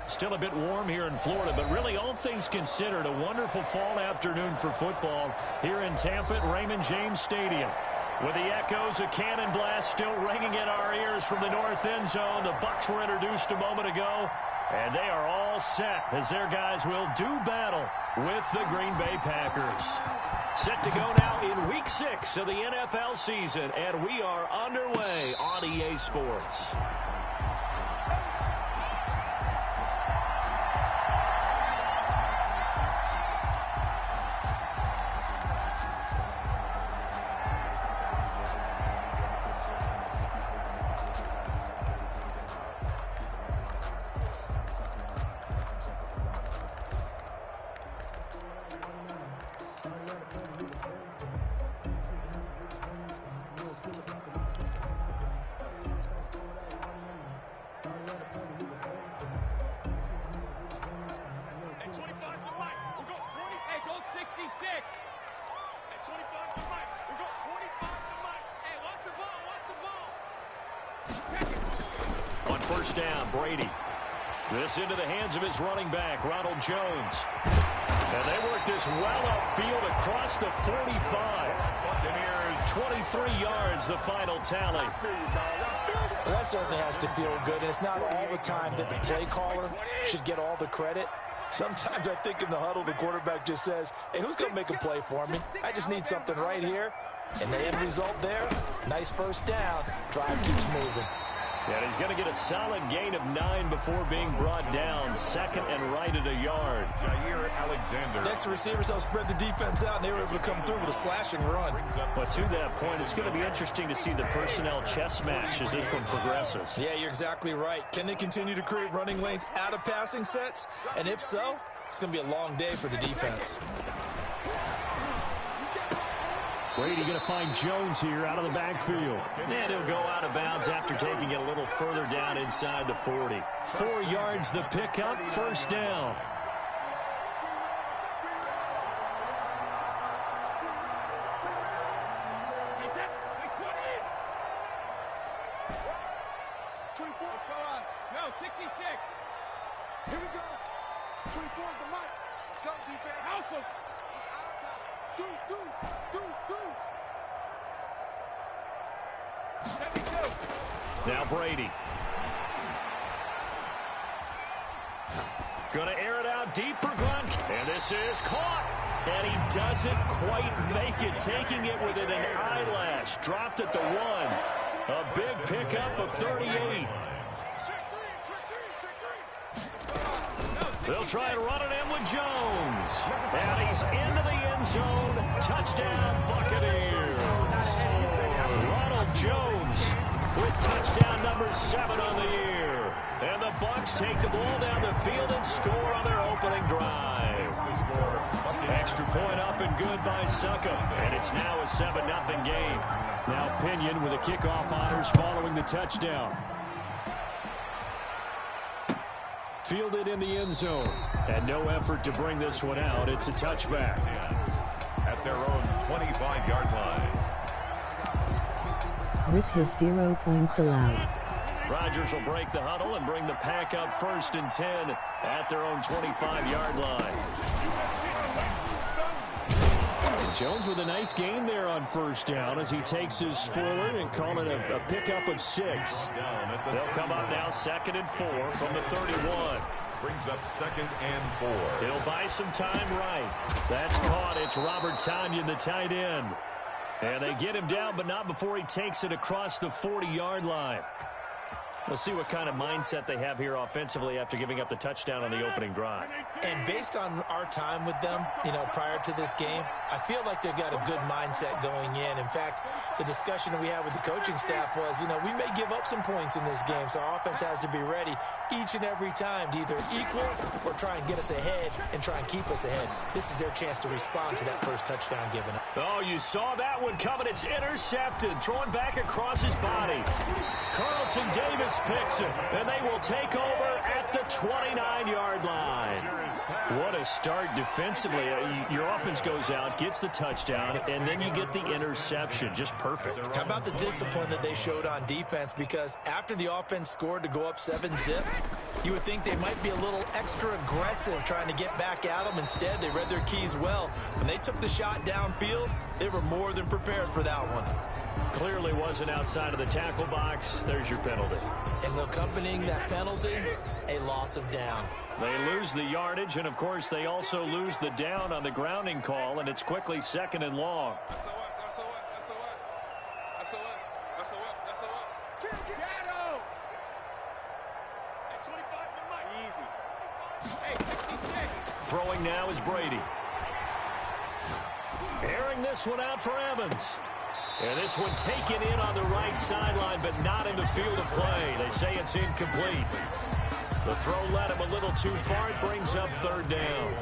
Still a bit warm here in Florida, but really all things considered, a wonderful fall afternoon for football here in Tampa at Raymond James Stadium. With the echoes of cannon blast still ringing in our ears from the north end zone, the Bucs were introduced a moment ago, and they are all set as their guys will do battle with the Green Bay Packers. Set to go now in Week 6 of the NFL season, and we are underway on EA Sports. On first down, Brady. This into the hands of his running back, Ronald Jones. And they work this well upfield across the 45. Buccaneers, 23 yards, the final tally. Well, that certainly has to feel good, and it's not all the time that the play caller should get all the credit. Sometimes I think in the huddle, the quarterback just says, hey, who's going to make a play for me? I just need something right here. And the end result there, nice first down. Drive keeps moving. And he's going to get a solid gain of 9 before being brought down. Second and right at a yard. Jair Alexander. Next, the receivers helped spread the defense out, and they were able to come through with a slashing run. But to that point, it's going to be interesting to see the personnel chess match as this one progresses. Yeah, you're exactly right. Can they continue to create running lanes out of passing sets? And if so, it's going to be a long day for the defense. Brady going to find Jones here out of the backfield. And he'll go out of bounds after taking it a little further down inside the 40. 4 yards the pickup, first down. No, 66. Here we go. 24 is the mic. Let's go, defense. House him. It's our time. Deuce. 72. Now Brady. Going to air it out deep for Gronk. And this is caught. And he doesn't quite make it, taking it within an eyelash. Dropped at the 1. A big pickup of 38. They'll try and run it in with Jones. And he's into the end zone. Touchdown, Buccaneers. Ronald Jones with touchdown number 7 on the year. And the Bucs take the ball down the field and score on their opening drive. Extra point up and good by Succop. And it's now a 7-0 game. Now Pinion with the kickoff honors following the touchdown. Fielded in the end zone. And no effort to bring this one out. It's a touchback. At their own 25-yard line. With his 0 points allowed. Rodgers will break the huddle and bring the pack up first and 10 at their own 25-yard line. Jones with a nice gain there on first down as he takes his forward and call it a pickup of 6. They'll come up now 2nd and 4 from the 31. Brings up 2nd and 4. He'll buy some time right. That's caught. It's Robert Tonyan, the tight end. And they get him down, but not before he takes it across the 40-yard line. We'll see what kind of mindset they have here offensively after giving up the touchdown on the opening drive. And based on our time with them, prior to this game, I feel like they've got a good mindset going in. In fact, the discussion that we had with the coaching staff was, we may give up some points in this game, so our offense has to be ready each and every time to either equal or try and get us ahead and try and keep us ahead. This is their chance to respond to that first touchdown given up. Oh, you saw that one coming. It's intercepted, thrown back across his body. Carlton Davis picks it, and they will take over at the 29-yard line. What a start defensively. Your offense goes out, gets the touchdown, and then you get the interception. Just perfect. How about the discipline that they showed on defense? Because after the offense scored to go up 7-zip, You would think they might be a little extra aggressive trying to get back at them. Instead, they read their keys well. When they took the shot downfield, they were more than prepared for that one. Clearly wasn't outside of the tackle box. There's your penalty. And accompanying that penalty, a loss of down. They lose the yardage, and, of course, they also lose the down on the grounding call, and it's quickly 2nd and long. Throwing now is Brady. Airing this one out for Evans. And this one taken in on the right sideline, but not in the field of play. They say it's incomplete. The throw led him a little too far. It brings up 3rd down.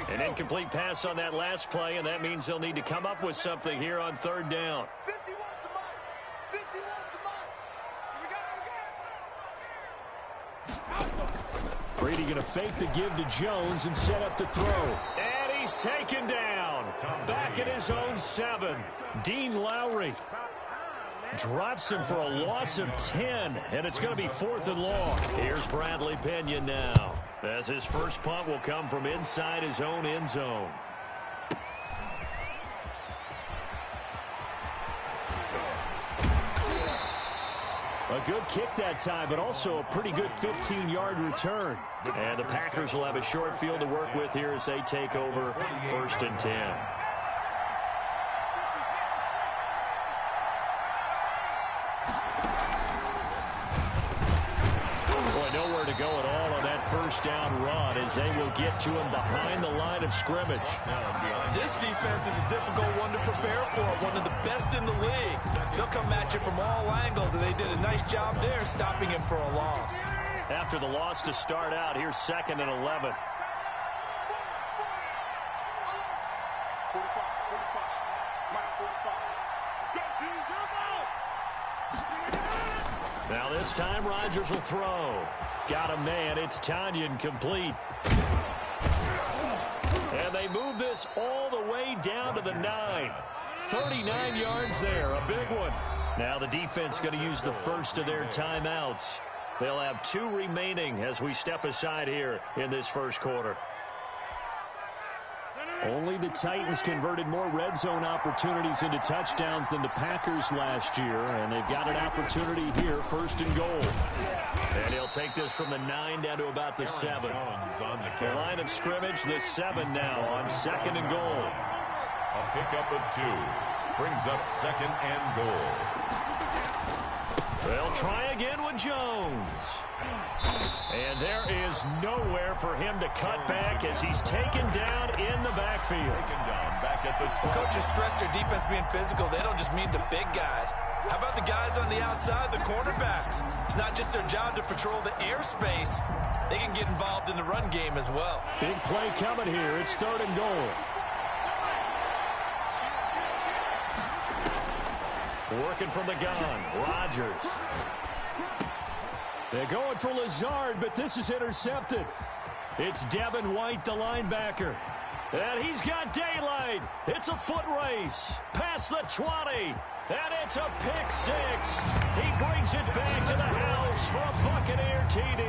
An incomplete pass on that last play, and that means they'll need to come up with something here on 3rd down. Brady going to fake the give to Jones and set up to throw. And he's taken down. Back at his own 7. Dean Lowry drops him for a loss of 10. And it's going to be 4th and long. Here's Bradley Pena now, as his first punt will come from inside his own end zone. A good kick that time, but also a pretty good 15-yard return. And the Packers will have a short field to work with here as they take over 1st and 10. Boy, nowhere to go at all on that first down run as they will get to him behind the line of scrimmage. This defense is a difficult one to prepare for, one of the best in the league. They'll come at you from all angles, and they did a nice job there stopping him for a loss. After the loss to start out, here's 2nd and 11. Now this time Rodgers will throw. Got a man. It's Tanyan complete. And they move this all the way down to the 9. 39 yards there. A big one. Now the defense going to use the first of their timeouts. They'll have 2 remaining as we step aside here in this first quarter. Only the Titans converted more red zone opportunities into touchdowns than the Packers last year, and they've got an opportunity here, 1st and goal. And he'll take this from the 9 down to about the 7. The line of scrimmage, the 7 now on 2nd and goal. A pickup of 2 brings up 2nd and goal. They'll try again with Jones. And there is nowhere for him to cut back as he's taken down in the backfield. Back at the Coaches stress their defense being physical. They don't just mean the big guys. How about the guys on the outside, the quarterbacks? It's not just their job to patrol the airspace. They can get involved in the run game as well. Big play coming here. It's 3rd and goal. Working from the gun, Rodgers. They're going for Lazard, but this is intercepted. It's Devin White, the linebacker. And he's got daylight. It's a foot race. Past the 20. And it's a pick 6. He brings it back to the house for a Buccaneer TD.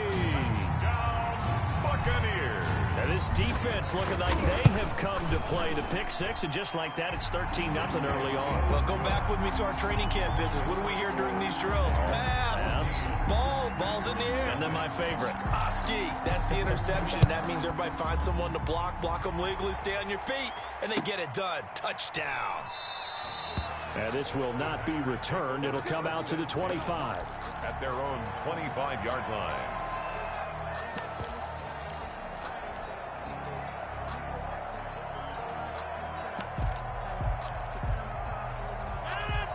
Touchdown, Buccaneers. And this defense looking like they have come to play the pick 6, and just like that, it's 13-0 early on. Well, go back with me to our training camp visit. What do we hear during these drills? Pass. Yes. Ball's in the air. And then my favorite. Oski, that's the interception. That means everybody finds someone to block them legally, stay on your feet, and they get it done. Touchdown. And this will not be returned. It'll come out to the 25. At their own 25-yard line.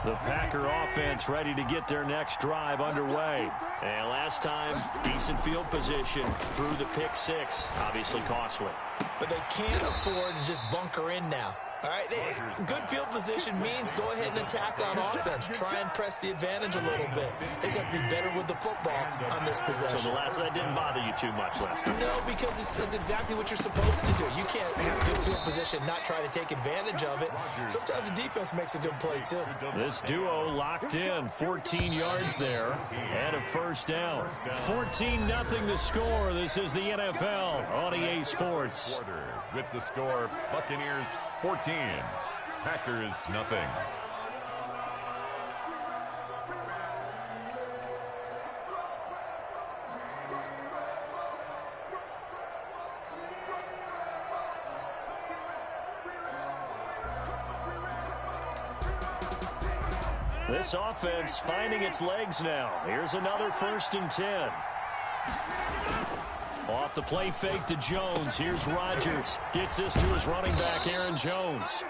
The Packer offense ready to get their next drive underway. And last time, decent field position through the pick 6. Obviously costly. But they can't afford to just bunker in now. All right, good field position means go ahead and attack on offense. Try and press the advantage a little bit. They just have to be better with the football on this possession. So that didn't bother you too much last time? No, because it's exactly what you're supposed to do. You can't have good field position, not try to take advantage of it. Sometimes the defense makes a good play, too. This duo locked in, 14 yards there, and a first down. 14-0 the score. This is the NFL on EA Sports. With the score, Buccaneers 14, Packers nothing. This offense finding its legs now. Here's another 1st and 10. Off the play fake to Jones. Here's Rodgers. Gets this to his running back, Aaron Jones.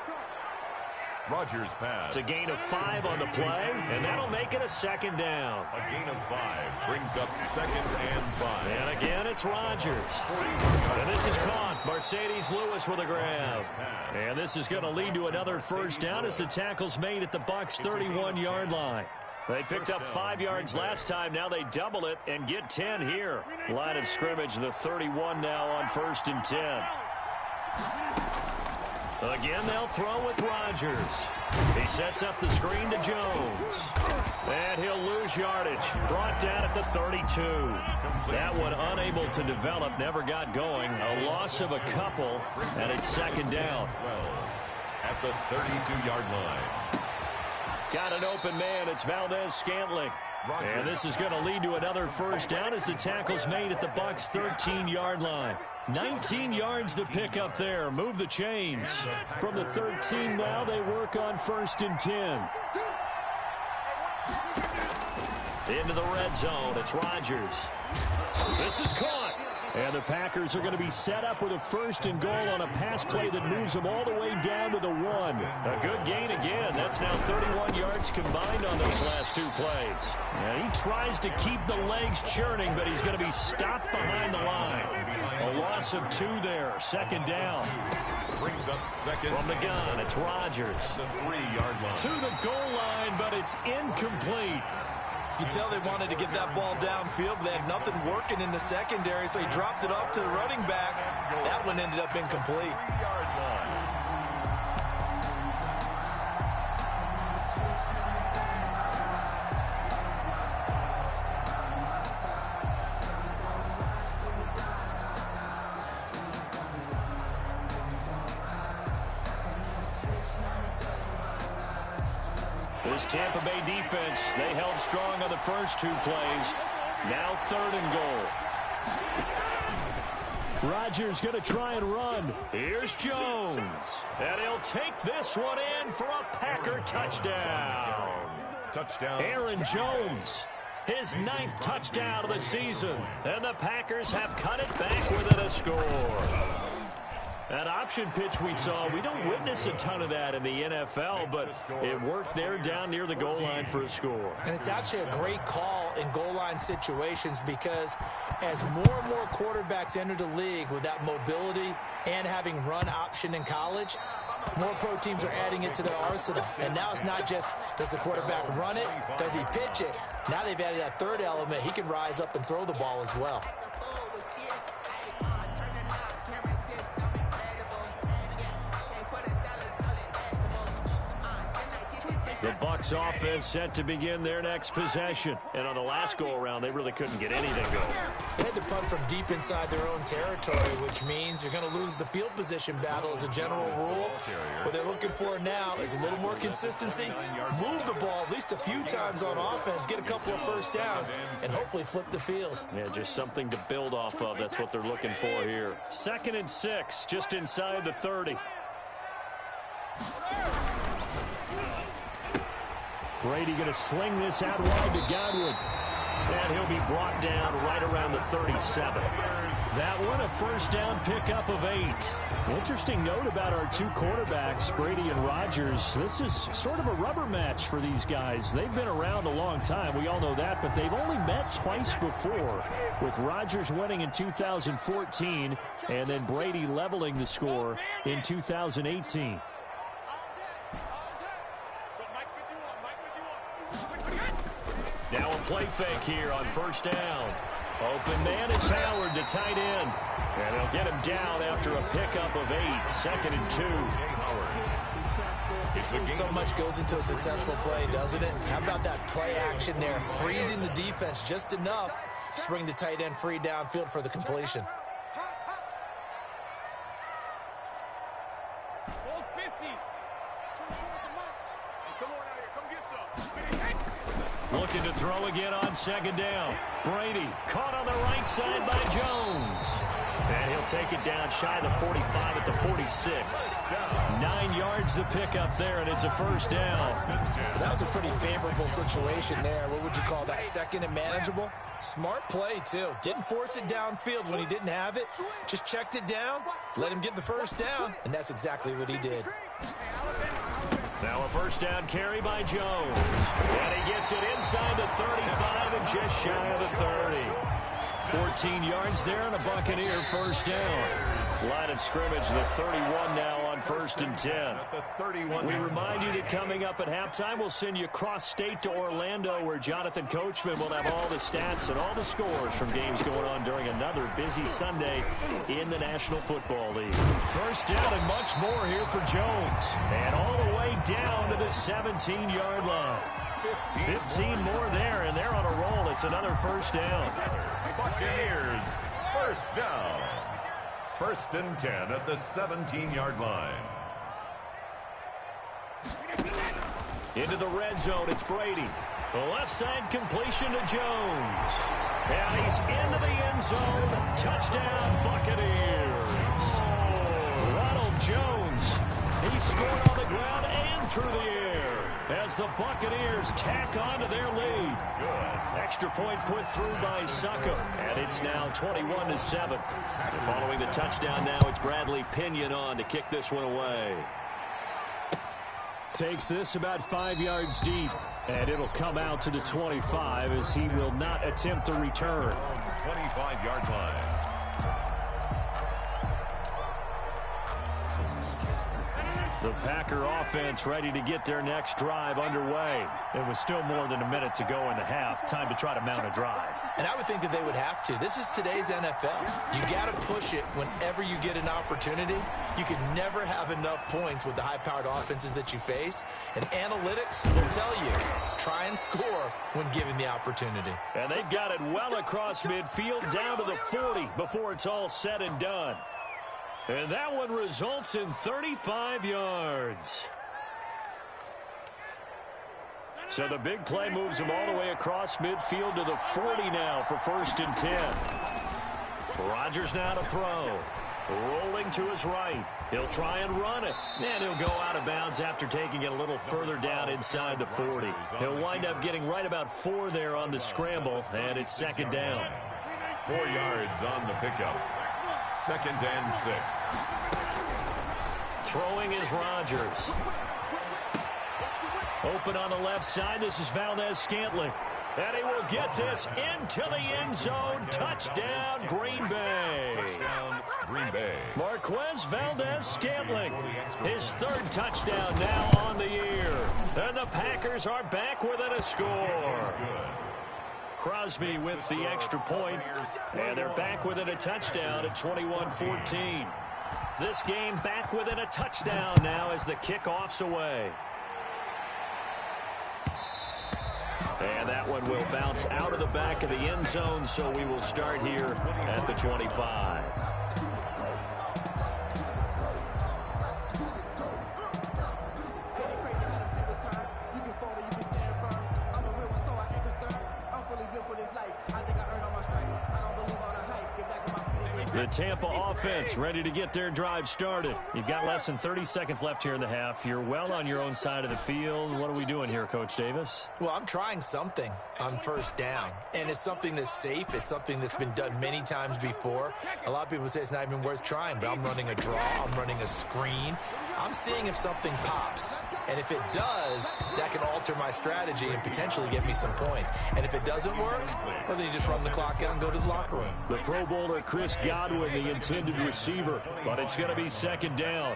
Rodgers pass. It's a gain of 5 on the play, and that'll make it a 2nd down. A gain of 5 brings up 2nd and 5. And again, it's Rodgers. And this is caught. Mercedes Lewis with a grab. And this is going to lead to another first down as the tackle's made at the Bucs' 31-yard line. They picked up 5 yards last time. Now they double it and get 10 here. Line of scrimmage, the 31 now on 1st and 10. Again, they'll throw with Rodgers. He sets up the screen to Jones. And he'll lose yardage. Brought down at the 32. That one unable to develop, never got going. A loss of a couple, and it's 2nd down. At the 32-yard line. Got an open man. It's Valdez-Scantling. And this is going to lead to another first down as the tackle's made at the Bucs' 13-yard line. 19 yards to pick up there. Move the chains. From the 13 now, they work on 1st and 10. Into the red zone. It's Rodgers. This is caught. And the Packers are going to be set up with a 1st and goal on a pass play that moves them all the way down to the 1. A good gain again. That's now 31 yards combined on those last 2 plays. And he tries to keep the legs churning, but he's going to be stopped behind the line. A loss of 2 there. 2nd down. Brings up 2nd. From the gun, it's Rodgers. The 3-yard line. To the goal line, but it's incomplete. You can tell they wanted to get that ball downfield, but they had nothing working in the secondary, so he dropped it off to the running back. That one ended up incomplete. This Tampa Bay defense, they held strong on the first 2 plays. Now 3rd and goal. Rodgers going to try and run. Here's Jones. And he'll take this one in for a Packer touchdown. Touchdown. Aaron Jones, his 9th touchdown of the season. And the Packers have cut it back within a score. That option pitch we saw, we don't witness a ton of that in the NFL, but it worked there down near the goal line for a score. And it's actually a great call in goal line situations because as more and more quarterbacks enter the league with that mobility and having run option in college, more pro teams are adding it to their arsenal. And now it's not just, does the quarterback run it? Does he pitch it? Now they've added that 3rd element. He can rise up and throw the ball as well. The Bucs offense set to begin their next possession. And on the last go-around, they really couldn't get anything going. They had to punt from deep inside their own territory, which means you're going to lose the field position battle as a general rule. What they're looking for now is a little more consistency, move the ball at least a few times on offense, get a couple of first downs, and hopefully flip the field. Yeah, just something to build off of. That's what they're looking for here. 2nd and 6, just inside the 30. Brady going to sling this out wide to Godwin. And he'll be brought down right around the 37. That one, a first down pickup of 8. Interesting note about our 2 quarterbacks, Brady and Rodgers. This is sort of a rubber match for these guys. They've been around a long time. We all know that, but they've only met twice before, with Rodgers winning in 2014 and then Brady leveling the score in 2018. play fake here on first down. Open man is Howard, the tight end. And they'll get him down after a pickup of 8. 2nd and 2. So much goes into a successful play, doesn't it? How about that play action there? Freezing the defense just enough to bring the tight end free downfield for the completion. Looking to throw again on 2nd down. Brady caught on the right side by Jones. And he'll take it down shy of the 45 at the 46. 9 yards to pick up there, and it's a first down. That was a pretty favorable situation there. What would you call that? 2nd and manageable? Smart play, too. Didn't force it downfield when he didn't have it. Just checked it down, let him get the first down, and that's exactly what he did. Now a first down carry by Jones. And he gets it inside the 35 and just shy of the 30. 14 yards there on a Buccaneer first down. Line of scrimmage, the 31 now on 1st and 10. We remind you that coming up at halftime, we'll send you cross-state to Orlando, where Jonathan Coachman will have all the stats and all the scores from games going on during another busy Sunday in the National Football League. First down and much more here for Jones. And all the way down to the 17-yard line. 15 more there, and they're on a roll. It's another first down. Buccaneers, first down. 1st and 10 at the 17-yard line. Into the red zone, it's Brady. The left side completion to Jones. And he's into the end zone. Touchdown, Buccaneers. Ronald Jones, he scored on the ground and through the air as the Buccaneers tack on to their lead. Good. Extra point put through by Succo, and it's now 21-7. Following the touchdown now, it's Bradley Pinion on to kick this one away. Takes this about 5 yards deep, and it'll come out to the 25 as he will not attempt to return. 25-yard line. The Packer offense ready to get their next drive underway. It was still more than a minute to go in the half. Time to try to mount a drive. And I would think that they would have to. This is today's NFL. You got to push it whenever you get an opportunity. You can never have enough points with the high-powered offenses that you face. And analytics will tell you, try and score when given the opportunity. And they've got it well across midfield down to the 40 before it's all said and done. And that one results in 35 yards. So the big play moves him all the way across midfield to the 40 now for 1st and 10. Rodgers now to throw. Rolling to his right. He'll try and run it. And he'll go out of bounds after taking it a little further down inside the 40. He'll wind up getting right about 4 there on the scramble, and it's 2nd down. 4 yards on the pickup. 2nd and 6. Throwing is Rodgers. Open on the left side. This is Valdez-Scantling. And he will get this into the end zone. Touchdown, Green Bay. Touchdown, Green Bay. Marquez Valdez-Scantling. His 3rd touchdown now on the year. And the Packers are back within a score. Crosby with the extra point, and they're back within a touchdown at 21-14. This game back within a touchdown now as the kickoff's away. And that one will bounce out of the back of the end zone, so we will start here at the 25. The Tampa offense ready to get their drive started. You've got less than 30 seconds left here in the half. You're well on your own side of the field. What are we doing here, Coach Davis? Well, I'm trying something on 1st down. And it's something that's safe. It's something that's been done many times before. A lot of people say it's not even worth trying, but I'm running a draw. I'm running a screen. I'm seeing if something pops. And if it does, that can alter my strategy and potentially get me some points. And if it doesn't work, well, then you just run the clock out and go to the locker room. The Pro Bowler Chris Godwin, the intended receiver, but it's going to be 2nd down.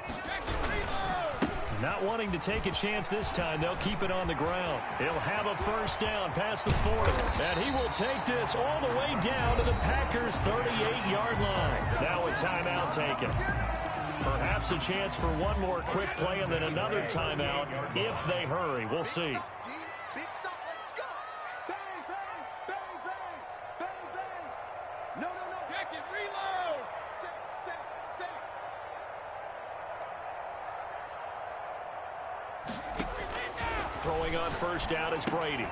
Not wanting to take a chance this time, they'll keep it on the ground. He'll have a first down past the 40. And he will take this all the way down to the Packers' 38-yard line. Now a timeout taken. Perhaps a chance for one more quick play and then another timeout if they hurry. We'll see. Big stop, let's go. Bang, bang, bang, bang, bang, bang. No. Check it, reload. Set. Throwing on first down is Brady.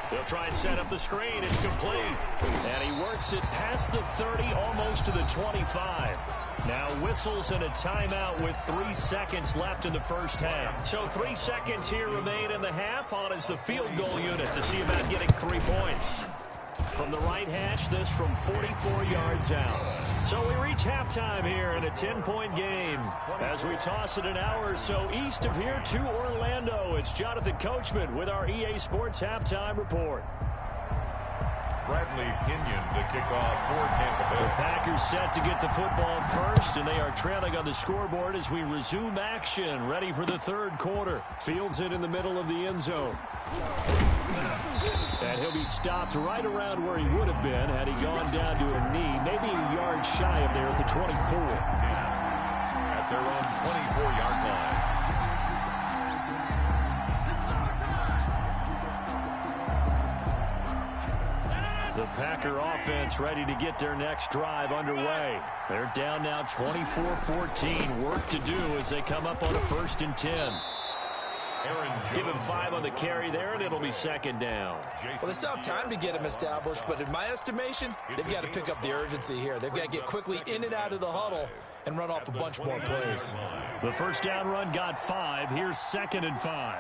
They'll try and set up the screen. It's complete. And he works it past the 30, almost to the 25. Now whistles and a timeout with 3 seconds left in the first half. So 3 seconds here remain in the half. On is the field goal unit to see about getting 3 points. From the right hash, this from 44 yards out. So we reach halftime here in a 10-point game. As we toss it an hour or so east of here to Orlando, it's Jonathan Coachman with our EA Sports Halftime Report. Bradley Pinion to kick off for Tampa Bay. The Packers set to get the football first, and they are trailing on the scoreboard as we resume action, ready for the third quarter. Fields it in the middle of the end zone. And he'll be stopped right around where he would have been had he gone down to a knee, maybe a yard shy of there at the 24. At their own 24-yard line. The Packer offense ready to get their next drive underway. They're down now 24-14. Work to do as they come up on a 1st and 10. Give him 5 on the carry there, and it'll be second down. Well, they still have time to get him established, but in my estimation, they've got to pick up the urgency here. They've got to get quickly in and out of the huddle and run off a bunch more plays. The first down run got 5. Here's 2nd and 5.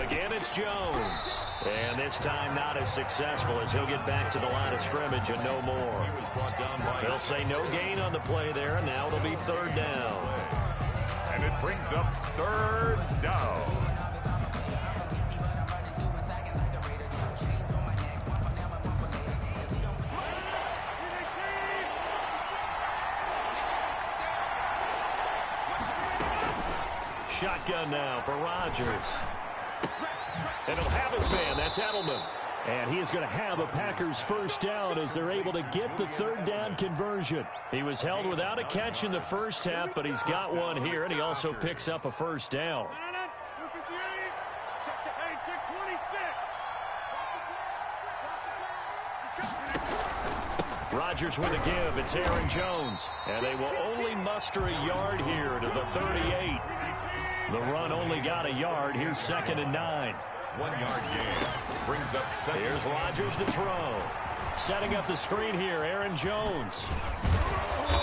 Again, it's Jones. And this time not as successful as he'll get back to the line of scrimmage and no more. They'll say no gain on the play there. Now it'll be 3rd down. And it brings up 3rd down. Shotgun now for Rodgers. And he'll have his man. That's Edelman. And he is going to have a Packers first down as they're able to get the 3rd down conversion. He was held without a catch in the first half, but he's got one here, and he also picks up a first down. Rodgers with a give. It's Aaron Jones. And they will only muster a yard here to the 38. The run only got a yard. Here's 2nd and 9. 1-yard gain. Brings up 2nd. Here's Rodgers to throw. Setting up the screen here, Aaron Jones.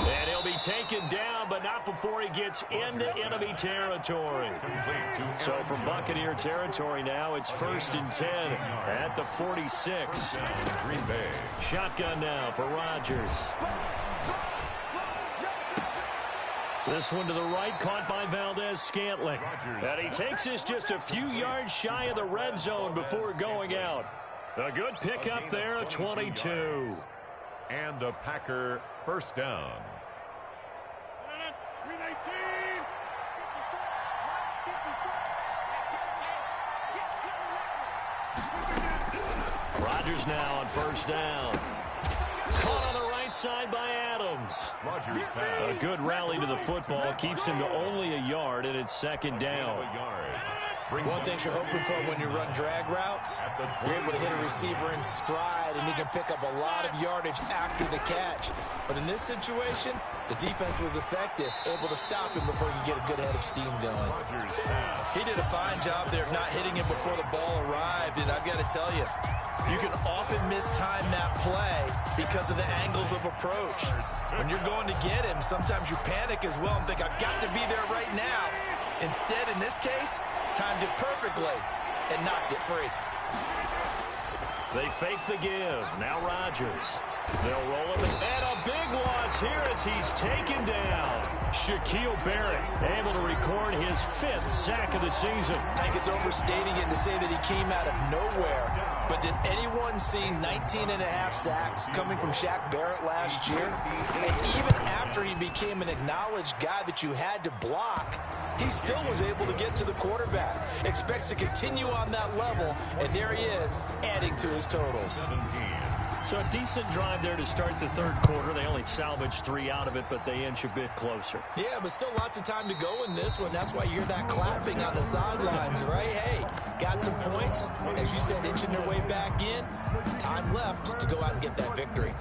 And he'll be taken down, but not before he gets into enemy territory. So from Buccaneer territory now, it's 1st and 10 at the 46. Green Bay. Shotgun now for Rodgers. This one to the right, caught by Valdez-Scantling. And he takes this just a few yards shy of the red zone before going out. A good pickup there at 22. And a Packer first down. Rodgers now on first down. Caught on the right side by Adams. Rodgers pass. A good rally to the football. Keeps him to only a yard, and it's 2nd down. One thing you're hoping for when you run drag routes, you're able to hit a receiver in stride, and he can pick up a lot of yardage after the catch. But in this situation, the defense was effective, able to stop him before he could get a good head of steam going. He did a fine job there of not hitting him before the ball arrived, and I've got to tell you, you can often mistime that play because of the angles of approach. When you're going to get him, sometimes you panic as well and think, I've got to be there right now. Instead, in this case, timed it perfectly and knocked it free. They fake the give. Now Rodgers. They'll roll him. And a big loss here as he's taken down. Shaquille Barrett able to record his 5th sack of the season. I think it's overstating it to say that he came out of nowhere. But did anyone see 19.5 sacks coming from Shaq Barrett last year? And even after he became an acknowledged guy that you had to block, he still was able to get to the quarterback. Expects to continue on that level, and there he is, adding to his totals. 17. So a decent drive there to start the third quarter. They only salvaged 3 out of it, but they inch a bit closer. Yeah, but still lots of time to go in this one. That's why you hear that clapping on the sidelines, right? Hey, got some points. As you said, inching their way back in. Time left to go out and get that victory.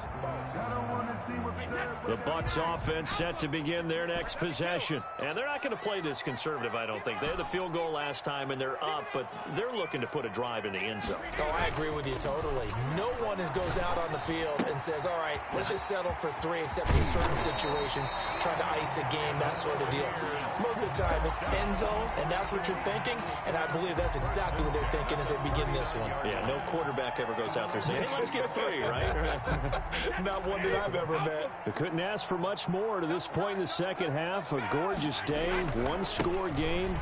The Bucs offense set to begin their next possession. And they're not going to play this conservative, I don't think. They had the field goal last time, and they're up, but they're looking to put a drive in the end zone. Oh, I agree with you totally. No one goes out on the field and says, all right, let's just settle for 3, except in certain situations, trying to ice a game, that sort of deal. Most of the time, it's end zone, and that's what you're thinking, and I believe that's exactly what they're thinking as they begin this one. Yeah, no quarterback ever goes out there saying, hey, let's get 3, right? Not one that I've ever met. We couldn't ask for much more to this point in the second half. A gorgeous day, 1-score game.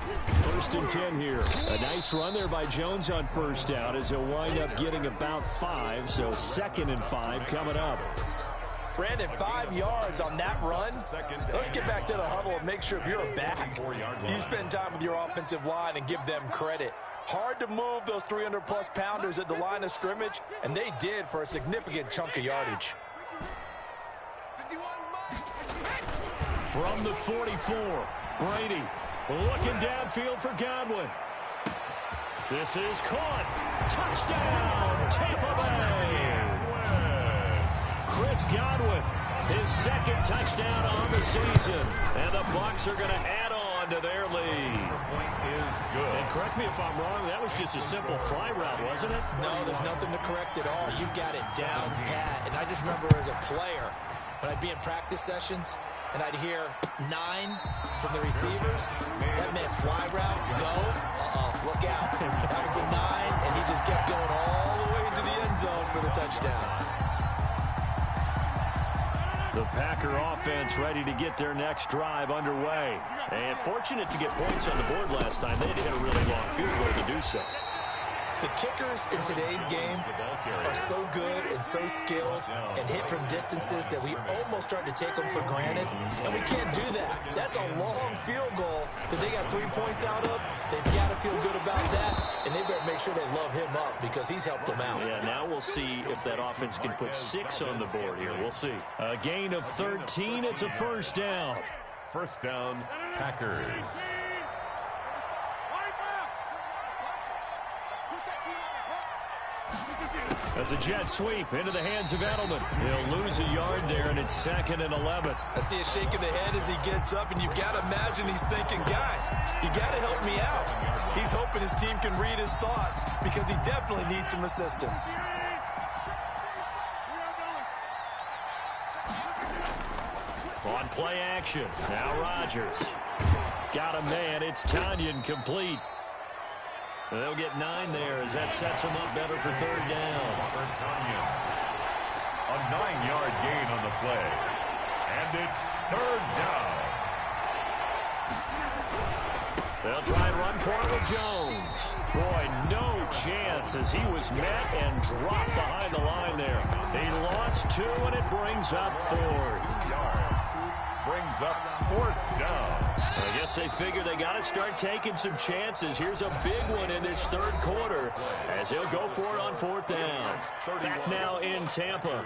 1st and 10 here. A nice run there by Jones on first down as he'll wind up getting about 5. So 2nd and 5 coming up. Brandon, 5 yards on that run. Let's get back to the huddle and make sure if you're a back, you spend time with your offensive line and give them credit. Hard to move those 300-plus pounders at the line of scrimmage, and they did for a significant chunk of yardage. From the 44, Brady looking downfield for Godwin. This is caught. Touchdown, Tampa Bay. Chris Godwin, his 2nd touchdown on the season. And the Bucs are going to add on to their lead. The point is good. And correct me if I'm wrong, that was just a simple fly route, wasn't it? No, there's nothing to correct at all. You've got it down pat. And I just remember as a player, when I'd be in practice sessions, and I'd hear 9 from the receivers. That meant fly route, go. Look out. That was the 9, and he just kept going all the way into the end zone for the touchdown. The Packer offense ready to get their next drive underway. And fortunate to get points on the board last time. They had to hit a really long field goal to do so. The kickers in today's game are so good and so skilled and hit from distances that we almost start to take them for granted, and we can't do that. That's a long field goal that they got 3 points out of. They've got to feel good about that, and they better make sure they love him up because he's helped them out. Yeah, now we'll see if that offense can put 6 on the board here. We'll see. A gain of 13. It's a 1st down. 1st down, Packers. That's a jet sweep into the hands of Edelman. He'll lose a yard there, and it's 2nd and 11. I see a shake of the head as he gets up, and you've got to imagine he's thinking, guys, you got to help me out. He's hoping his team can read his thoughts because he definitely needs some assistance. On play action, now Rodgers. Got a man, it's Tanyan complete. They'll get 9 there as that sets them up better for 3rd down. A 9-yard gain on the play. And it's 3rd down. They'll try and run for it with Jones. Boy, no chance as he was met and dropped behind the line there. He lost 2, and it brings up 4th. Brings up 4th down. I guess they figure they got to start taking some chances. Here's a big one in this 3rd quarter as he'll go for it on 4th down. Back now in Tampa.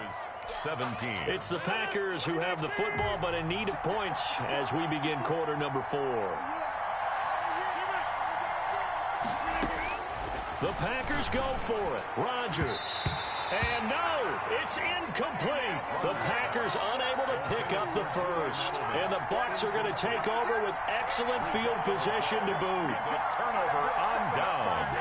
17. It's the Packers who have the football, but in need of points as we begin quarter number 4. The Packers go for it. Rodgers. And no, it's incomplete. The Packers unable to pick up the 1st. And the Bucs are going to take over with excellent field position to boot. A turnover on down.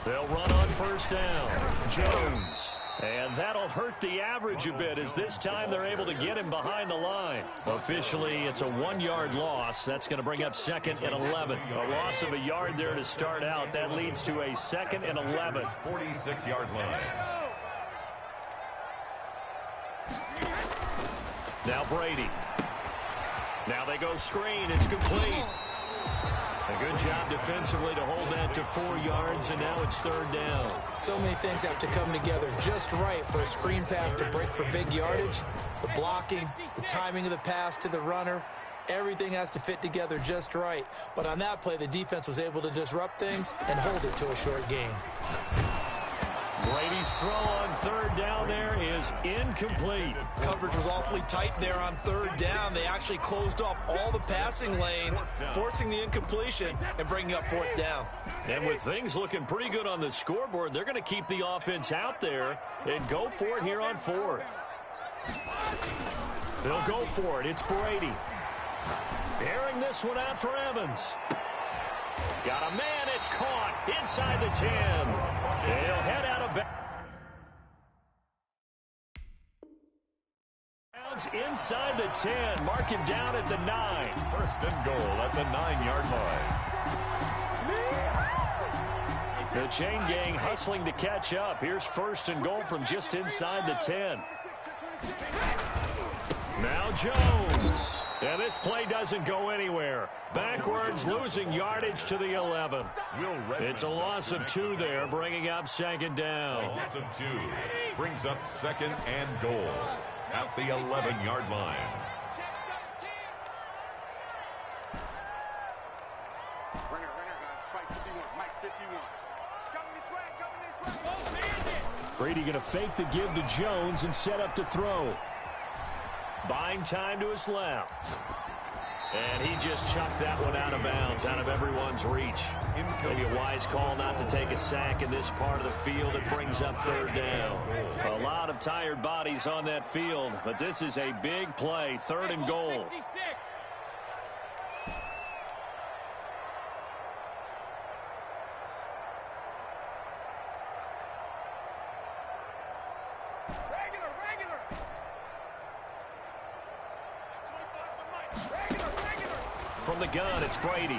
They'll run on 1st down. Jones. And that'll hurt the average a bit as this time they're able to get him behind the line. Officially, it's a 1-yard loss. That's going to bring up 2nd and 11. A loss of a yard there to start out. That leads to a 2nd and 11. 46-yard line. Now Brady. Now they go screen. It's complete. A good job defensively to hold that to 4 yards, and now it's 3rd down. So many things have to come together just right for a screen pass to break for big yardage. The blocking, the timing of the pass to the runner, everything has to fit together just right. But on that play, the defense was able to disrupt things and hold it to a short gain. Brady's throw on 3rd down there is incomplete. Coverage was awfully tight there on 3rd down. They actually closed off all the passing lanes, forcing the incompletion and bringing up 4th down. And with things looking pretty good on the scoreboard, they're going to keep the offense out there and go for it here on 4th. They'll go for it. It's Brady. Airing this one out for Evans. Got a man. It's caught inside the 10. They'll head out of bounds inside the 10. Mark him down at the 9. 1st and goal at the 9-yard line. The chain gang hustling to catch up. Here's 1st and goal from just inside the 10. Now Jones. And this play doesn't go anywhere. Backwards, losing yardage to the 11. It's a loss of 2 there, bringing up 2nd down. A loss of 2 brings up 2nd and goal at the 11-yard line. Brady going to fake the give to Jones and set up to throw. Buying time to his left. And he just chucked that one out of bounds, out of everyone's reach. Maybe a wise call not to take a sack in this part of the field. It brings up 3rd down. A lot of tired bodies on that field, but this is a big play. 3rd and goal. From the gun, it's Brady.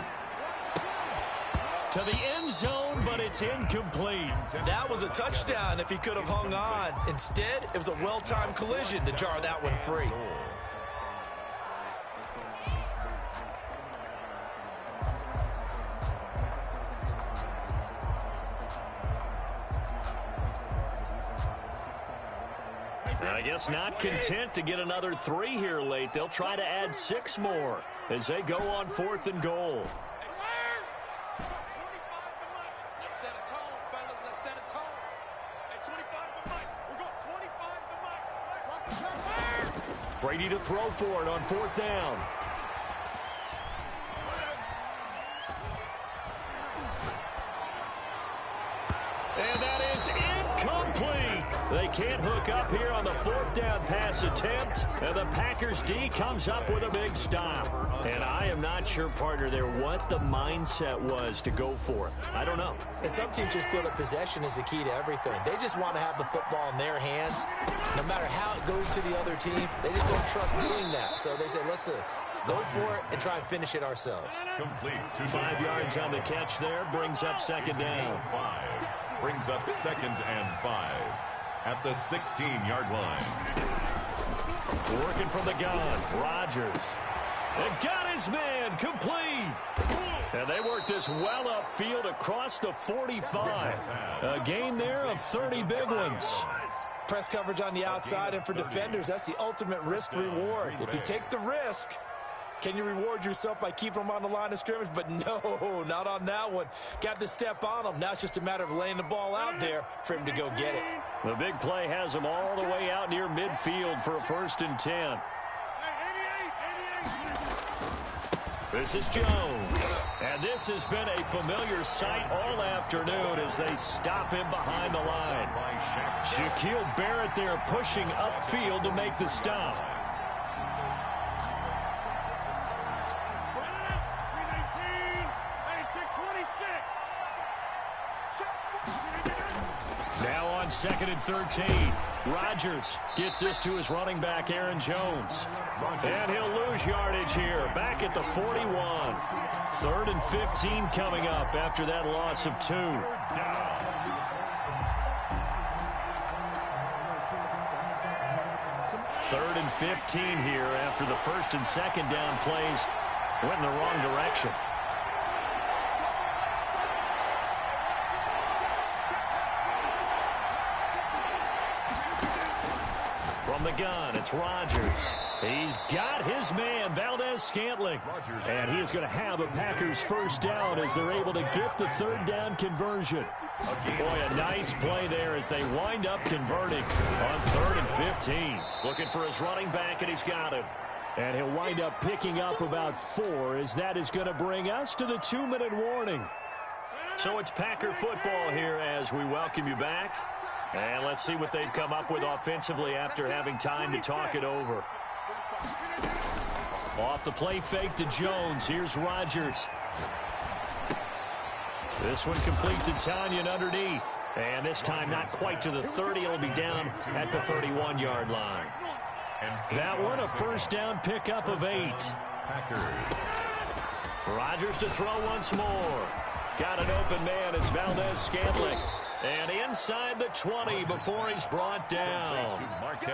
To the end zone, but it's incomplete. That was a touchdown if he could have hung on. Instead, it was a well-timed collision to jar that one free. I guess not content to get another 3 here late. They'll try to add 6 more as they go on 4th and goal. Let's set a tone, fellas. Let's set a tone. Hey, 25 the mic. We're going 25 the mic. Brady to throw for it on 4th down. And that is incomplete. They can't hook up here on the 4th down pass attempt. And the Packers D comes up with a big stop. And I am not sure, partner, there what the mindset was to go for it. I don't know. And some teams just feel that possession is the key to everything. They just want to have the football in their hands. No matter how it goes to the other team, they just don't trust doing that. So they say, listen, go for it and try and finish it ourselves. Complete. 5 yards on the catch there. Brings up 2nd down. 5 brings up 2nd and 5 at the 16-yard line. Working from the gun, Rodgers. And got his man, complete. And they work this well upfield across the 45. A gain there of 30 big ones. Press coverage on the outside, and for defenders, that's the ultimate risk reward. If you take the risk, can you reward yourself by keeping them on the line of scrimmage? But no, not on that one. Got to step on them. Now it's just a matter of laying the ball out there for him to go get it. The big play has him all the way out near midfield for a 1st and 10. This is Jones. And this has been a familiar sight all afternoon as they stop him behind the line. Shaquille Barrett there pushing upfield to make the stop. Now on 2nd and 13. Rodgers gets this to his running back, Aaron Jones. And he'll lose yardage here, back at the 41. 3rd and 15 coming up after that loss of 2. 3rd and 15 here after the 1st and 2nd down plays went in the wrong direction. From the gun, it's Rodgers. He's got his man, Valdez-Scantling. And he is going to have a Packers first down as they're able to get the 3rd down conversion. Boy, a nice play there as they wind up converting on 3rd and 15. Looking for his running back, and he's got him. And he'll wind up picking up about 4 as that is going to bring us to the 2-minute warning. So it's Packer football here as we welcome you back. And let's see what they've come up with offensively after having time to talk it over. Off the play fake to Jones. Here's Rodgers. This one complete to Tanyan underneath. And this time not quite to the 30. It'll be down at the 31-yard line. That one a first down pickup of 8. Rodgers to throw once more. Got an open man. It's Valdez-Scantling. And inside the 20 before he's brought down.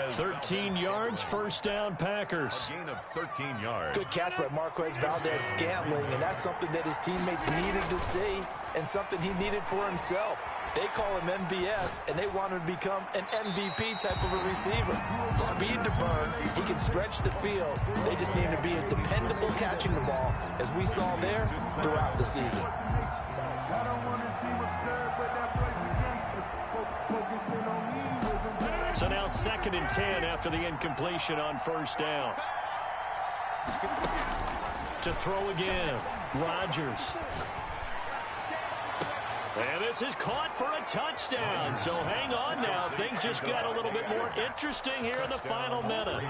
13 yards, first down, Packers. A gain of 13 yards. Good catch by Marquez Valdez-Scantling, and that's something that his teammates needed to see and something he needed for himself. They call him MVS, and they want him to become an MVP type of a receiver. Speed to burn. He can stretch the field. They just need him to be as dependable catching the ball as we saw there throughout the season. So now 2nd and 10 after the incompletion on first down. To throw again, Rodgers. And this is caught for a touchdown. So hang on now. Things just got a little bit more interesting here in the final minute.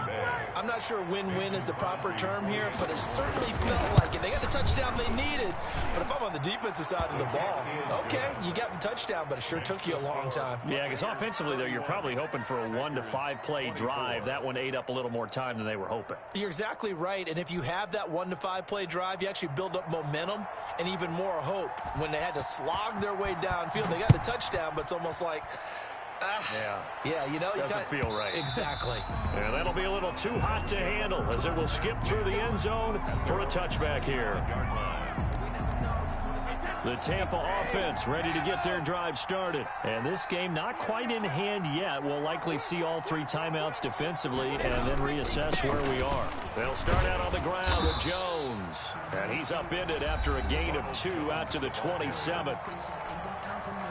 I'm not sure win-win is the proper term here, but it certainly felt like it. They got the touchdown they needed. But if I'm on the defensive side of the ball, okay, you got the touchdown, but it sure took you a long time. Yeah, because offensively, though, you're probably hoping for a 1 to 5 play drive. That one ate up a little more time than they were hoping. You're exactly right. And if you have that 1 to 5 play drive, you actually build up momentum and even more hope. When they had to slog their way downfield, they got the touchdown, but it's almost like, yeah, you know, doesn't feel right. Exactly. Yeah, that'll be a little too hot to handle as it will skip through the end zone for a touchback here. The Tampa offense ready to get their drive started. And this game not quite in hand yet. We'll likely see all 3 timeouts defensively and then reassess where we are. They'll start out on the ground with Jones. And he's upended after a gain of 2 out to the 27.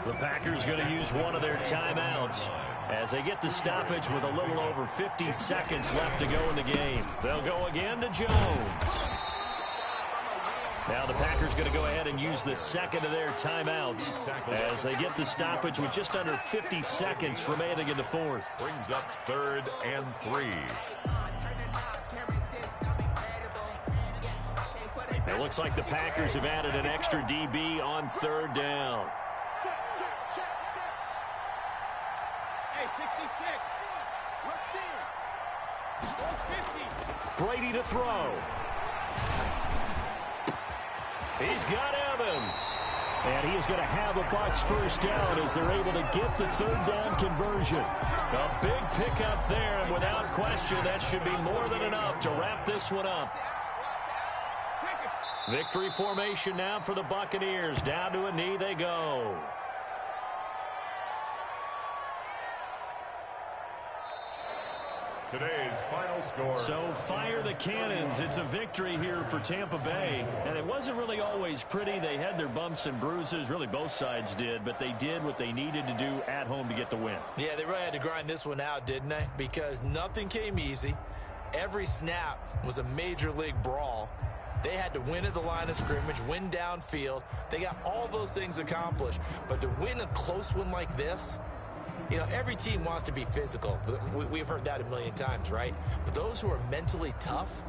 The Packers going to use one of their timeouts as they get the stoppage with a little over 50 seconds left to go in the game. They'll go again to Jones. Now the Packers going to go ahead and use the second of their timeouts as they get the stoppage with just under 50 seconds remaining in the 4th. Brings up 3rd and 3. It looks like the Packers have added an extra DB on 3rd down. Hey, 66. Brady to throw. He's got Evans. And he is going to have a Bucs first down as they're able to get the 3rd down conversion. A big pickup there, and without question, that should be more than enough to wrap this one up. Victory formation now for the Buccaneers. Down to a knee they go. Today's final score. So fire the cannons. It's a victory here for Tampa Bay. And it wasn't really always pretty. They had their bumps and bruises. Really both sides did. But they did what they needed to do at home to get the win. Yeah, they really had to grind this one out, didn't they? Because nothing came easy. Every snap was a major league brawl. They had to win at the line of scrimmage, win downfield. They got all those things accomplished. But to win a close one like this, you know, every team wants to be physical. We've heard that a million times, right? But those who are mentally tough,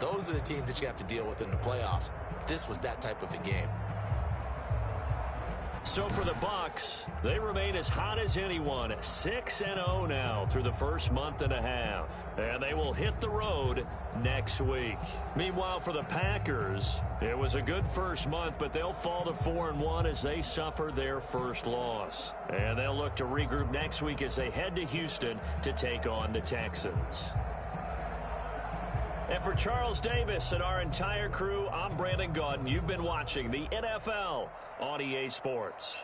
those are the teams that you have to deal with in the playoffs. This was that type of a game. So for the Bucs, they remain as hot as anyone, 6-0 now through the first month and a half. And they will hit the road next week. Meanwhile, for the Packers, it was a good first month, but they'll fall to 4-1 as they suffer their first loss. And they'll look to regroup next week as they head to Houston to take on the Texans. And for Charles Davis and our entire crew, I'm Brandon Gaudin. You've been watching the NFL on EA Sports.